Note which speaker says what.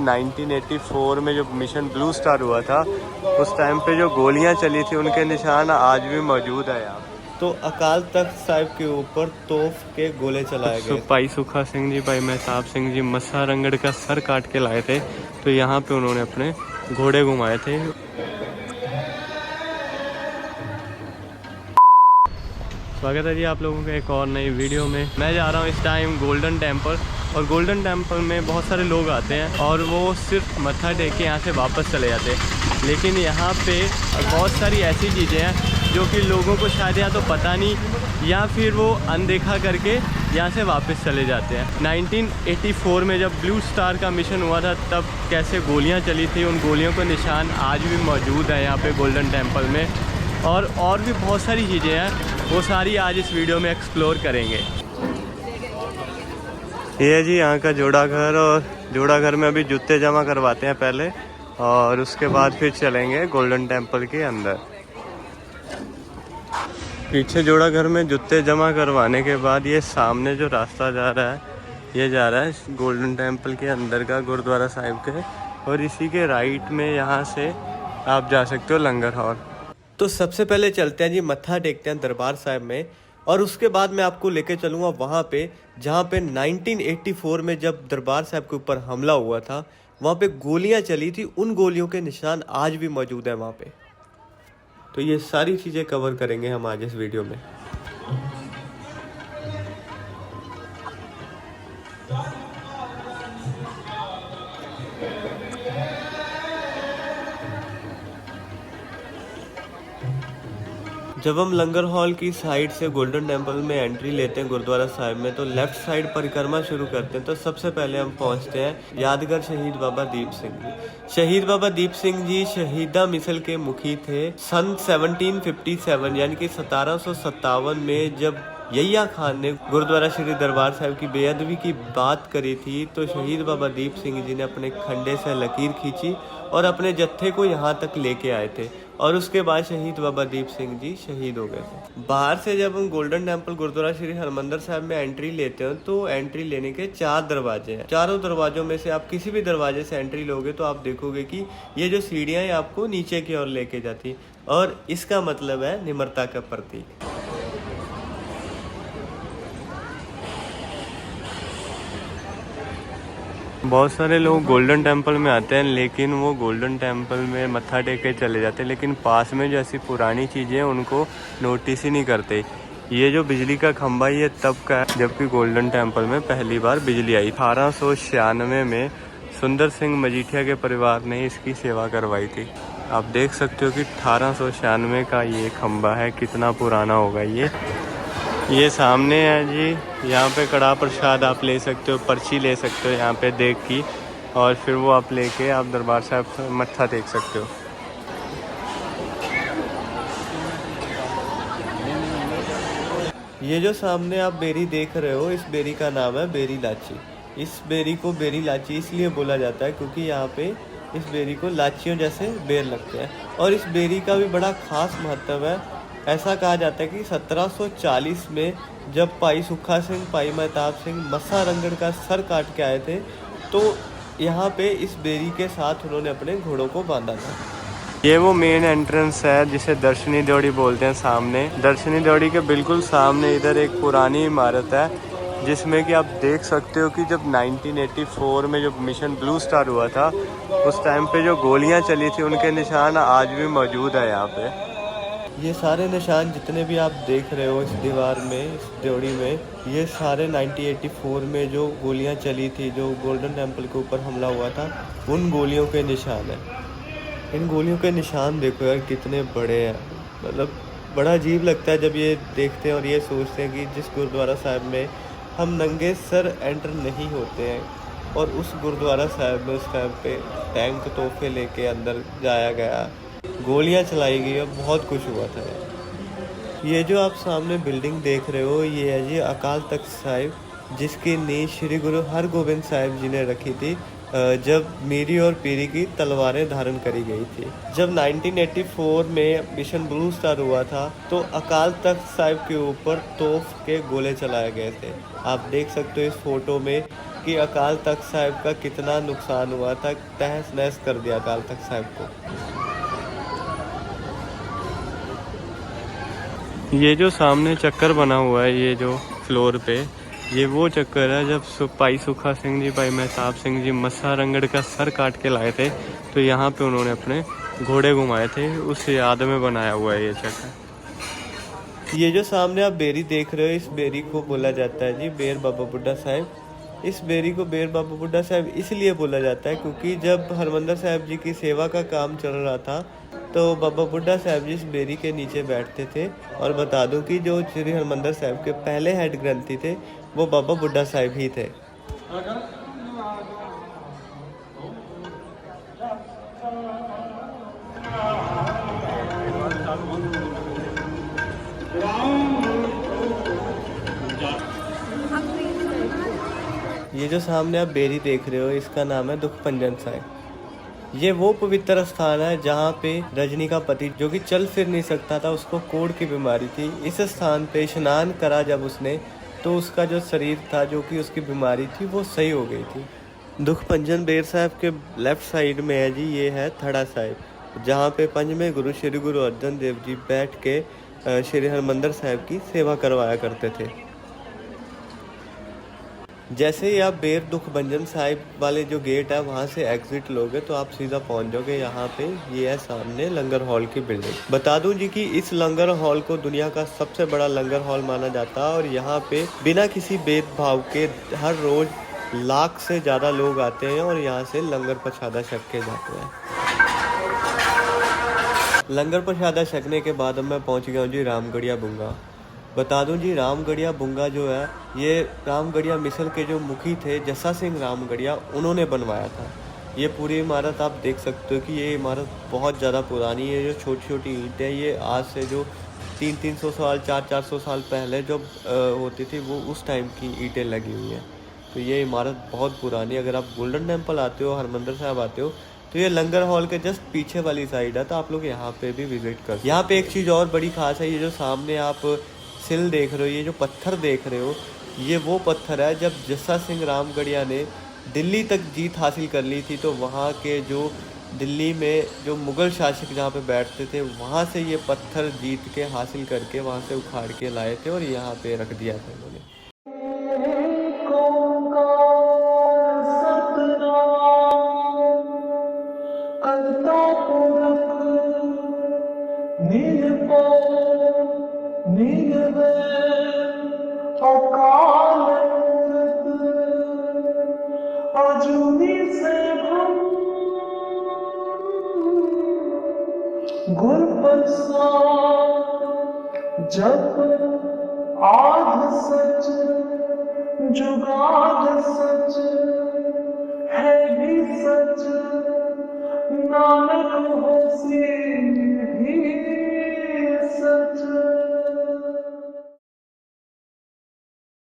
Speaker 1: जब 1984 में जब मिशन ब्लू स्टार हुआ था उस टाइम पे जो गोलियां चली थी उनके निशान आज भी मौजूद है यहाँ।
Speaker 2: तो अकाल तख्त साहिब के ऊपर तोप के गोले चलाए गए।
Speaker 1: भाई सुखा सिंह जी, भाई महताब सिंह जी मस्सा रंगड़ का सर काट के लाए थे, तो यहाँ पे उन्होंने अपने घोड़े घुमाए थे। स्वागत है जी आप लोगों के एक और नई वीडियो में। मैं जा रहा हूँ इस टाइम गोल्डन टेम्पल, और गोल्डन टेम्पल में बहुत सारे लोग आते हैं और वो सिर्फ मत्था टेक के यहाँ से वापस चले जाते हैं। लेकिन यहाँ पे बहुत सारी ऐसी चीज़ें हैं जो कि लोगों को शायद या तो पता नहीं या फिर वो अनदेखा करके यहाँ से वापस चले जाते हैं। 1984 में जब ब्लू स्टार का मिशन हुआ था तब कैसे गोलियाँ चली थी, उन गोलियों का निशान आज भी मौजूद है यहाँ पे गोल्डन टेम्पल में। और भी बहुत सारी चीज़ें हैं, वो सारी आज इस वीडियो में एक्सप्लोर करेंगे। ये है जी यहाँ का जोड़ा घर, और जोड़ा घर में अभी जूते जमा करवाते हैं पहले, और उसके बाद फिर चलेंगे गोल्डन टेम्पल के अंदर। पीछे जोड़ा घर में जूते जमा करवाने के बाद ये सामने जो रास्ता जा रहा है ये जा रहा है गोल्डन टेम्पल के अंदर का गुरुद्वारा साहिब के, और इसी के राइट में यहाँ से आप जा सकते हो लंगर हॉल।
Speaker 2: तो सबसे पहले चलते हैं जी, मत्था टेकते हैं दरबार साहिब में, और उसके बाद मैं आपको लेके चलूँगा वहाँ पे जहाँ पे 1984 में जब दरबार साहिब के ऊपर हमला हुआ था वहाँ पे गोलियाँ चली थी, उन गोलियों के निशान आज भी मौजूद है वहाँ पे। तो ये सारी चीज़ें कवर करेंगे हम आज इस वीडियो में। जब हम लंगर हॉल की साइड से गोल्डन टेम्पल में एंट्री लेते हैं गुरुद्वारा साहिब में, तो लेफ्ट साइड परिक्रमा शुरू करते हैं। तो सबसे पहले हम पहुंचते हैं यादगार शहीद बाबा दीप सिंह जी। शहीद बाबा दीप सिंह जी शहीदा मिसल के मुखी थे। सन 1757 यानी कि 1757 में जब यहिया खान ने गुरुद्वारा श्री दरबार साहिब की बेअदबी की बात करी थी, तो शहीद बाबा दीप सिंह जी ने अपने खंडे से लकीर खींची और अपने जत्थे को यहाँ तक लेके आए थे, और उसके बाद शहीद बाबा दीप सिंह जी शहीद हो गए थे। बाहर से जब हम गोल्डन टेम्पल गुरुद्वारा श्री हरमंदिर साहिब में एंट्री लेते हैं तो एंट्री लेने के 4 दरवाजे हैं। चारों दरवाजों में से आप किसी भी दरवाजे से एंट्री लोगे तो आप देखोगे कि ये जो सीढ़ियाँ हैं आपको नीचे की ओर लेके जाती, और इसका मतलब है निम्रता का प्रतीक।
Speaker 1: बहुत सारे लोग गोल्डन टेम्पल में आते हैं लेकिन वो गोल्डन टेम्पल में मत्था टेक के चले जाते हैं, लेकिन पास में जो ऐसी पुरानी चीज़ें हैं उनको नोटिस ही नहीं करते। ये जो बिजली का खंभा ये तब का है जबकि गोल्डन टेम्पल में पहली बार बिजली आई। 1896 में सुंदर सिंह मजीठिया के परिवार ने इसकी सेवा करवाई थी। आप देख सकते हो कि 1896 का ये खंभा है, कितना पुराना होगा ये सामने है जी। यहाँ पे कड़ा प्रसाद आप ले सकते हो, पर्ची ले सकते हो यहाँ पे देख की, और फिर वो आप लेके आप दरबार साहिब मत्था टेक सकते हो।
Speaker 2: ये जो सामने आप बेरी देख रहे हो, इस बेरी का नाम है बेरी लाची। इस बेरी को बेरी लाची इसलिए बोला जाता है क्योंकि यहाँ पे इस बेरी को लाचियों जैसे बेर लगते हैं, और इस बेरी का भी बड़ा खास महत्व है। ऐसा कहा जाता है कि 1740 में जब भाई सुखा सिंह, भाई महताब सिंह मस्सा रंगड़ का सर काट के आए थे, तो यहाँ पे इस बेरी के साथ उन्होंने अपने घोड़ों को बांधा था।
Speaker 1: ये वो मेन एंट्रेंस है जिसे दर्शनी द्योड़ी बोलते हैं। सामने दर्शनी द्योड़ी के बिल्कुल सामने इधर एक पुरानी इमारत है जिसमें कि आप देख सकते हो कि जब 1984 में जब मिशन ब्लू स्टार हुआ था उस टाइम पे जो गोलियां चली थी उनके निशान आज भी मौजूद है यहाँ पे।
Speaker 2: ये सारे निशान जितने भी आप देख रहे हो इस दीवार में, इस द्योड़ी में, ये सारे 1984 में जो गोलियां चली थी, जो गोल्डन टेम्पल के ऊपर हमला हुआ था, उन गोलियों के निशान हैं। इन गोलियों के निशान देखो यार कितने बड़े हैं, मतलब बड़ा अजीब लगता है जब ये देखते हैं और ये सोचते हैं कि जिस गुरुद्वारा साहिब में हम नंगे सर एंटर नहीं होते हैं, और उस गुरुद्वारा साहिब में उस टाइम पे टैंक तोहफे लेके अंदर जाया गया, गोलियां चलाई गई और बहुत कुछ हुआ था। ये जो आप सामने बिल्डिंग देख रहे हो ये है जी अकाल तख्त साहिब, जिसकी नींव श्री गुरु हरगोबिंद साहिब जी ने रखी थी जब मीरी और पीरी की तलवारें धारण करी गई थी। जब 1984 में मिशन ब्लू स्टार हुआ था तो अकाल तख्त साहिब के ऊपर तोप के गोले चलाए गए थे। आप देख सकते हो इस फोटो में कि अकाल तख्त साहिब का कितना नुकसान हुआ था, तहस नहस कर दिया अकाल तख्त साहिब को।
Speaker 1: ये जो सामने चक्कर बना हुआ है, ये जो फ्लोर पे, ये वो चक्कर है जब भाई सुखा सिंह जी, भाई महताब सिंह जी मस्सा रंगड़ का सर काट के लाए थे, तो यहाँ पे उन्होंने अपने घोड़े घुमाए थे, उस याद में बनाया हुआ है ये चक्कर।
Speaker 2: ये जो सामने आप बेरी देख रहे हो, इस बेरी को बोला जाता है जी बेर बाबा बुड्ढा साहिब। इस बेरी को बेर बाबा बुड्ढा साहिब इसलिए बोला जाता है क्योंकि जब हरमंदर साहिब जी की सेवा का काम चल रहा था तो बाबा बुड्ढा साहिब जी इस बेरी के नीचे बैठते थे। और बता दूं कि जो श्री हरमंदर साहिब के पहले हेड ग्रंथी थे वो बाबा बुड्ढा साहिब ही थे। ये जो सामने आप बेरी देख रहे हो, इसका नाम है दुख पंजन साहिब। ये वो पवित्र स्थान है जहाँ पे रजनी का पति, जो कि चल फिर नहीं सकता था, उसको कोढ़ की बीमारी थी, इस स्थान पे स्नान करा जब उसने, तो उसका जो शरीर था, जो कि उसकी बीमारी थी, वो सही हो गई थी। दुख पंजन बेर साहब के लेफ्ट साइड में है जी, ये है थड़ा साहिब, जहाँ पे पंजवें गुरु श्री गुरु अर्जन देव जी बैठ के श्री हरमंदर साहिब की सेवा करवाया करते थे। जैसे ही आप बेर दुख भंजन साहिब वाले जो गेट है वहाँ से एग्जिट लोगे तो आप सीधा पहुँच जाओगे यहाँ पे। ये है सामने लंगर हॉल की बिल्डिंग। बता दूं जी कि इस लंगर हॉल को दुनिया का सबसे बड़ा लंगर हॉल माना जाता है और यहाँ पे बिना किसी भेदभाव के हर रोज लाख से ज़्यादा लोग आते हैं और यहाँ से लंगर प्रसादा छक के जाते हैं। लंगर प्रसादा छकने के बाद अब मैं पहुँच गया हूँ जी रामगढ़िया बुंगा। बता दूं जी रामगढ़िया बुंगा जो है, ये रामगढ़िया मिसल के जो मुखी थे जस्सा सिंह रामगढ़िया, उन्होंने बनवाया था। ये पूरी इमारत आप देख सकते हो कि ये इमारत बहुत ज़्यादा पुरानी है। जो छोटी छोटी ईंटें, ये आज से जो 300-300 साल 400-400 साल पहले जो होती थी, वो उस टाइम की ईंटें लगी हुई हैं। तो ये इमारत बहुत पुरानी है। अगर आप गोल्डन टेम्पल आते हो, हरमंदर साहिब आते हो, तो ये लंगर हॉल के जस्ट पीछे वाली साइड है, तो आप लोग यहाँ पे भी विजिट कर। यहाँ पे एक चीज़ और बड़ी खास है, ये जो सामने आप सिल देख रहे हो, ये जो पत्थर देख रहे हो, ये वो पत्थर है जब जस्सा सिंह रामगढ़िया ने दिल्ली तक जीत हासिल कर ली थी, तो वहाँ के जो दिल्ली में जो मुग़ल शासक जहाँ पे बैठते थे, वहाँ से ये पत्थर जीत के हासिल करके वहाँ से उखाड़ के लाए थे और यहाँ पे रख दिया था उन्होंने।
Speaker 3: जब आध सच जुगाड़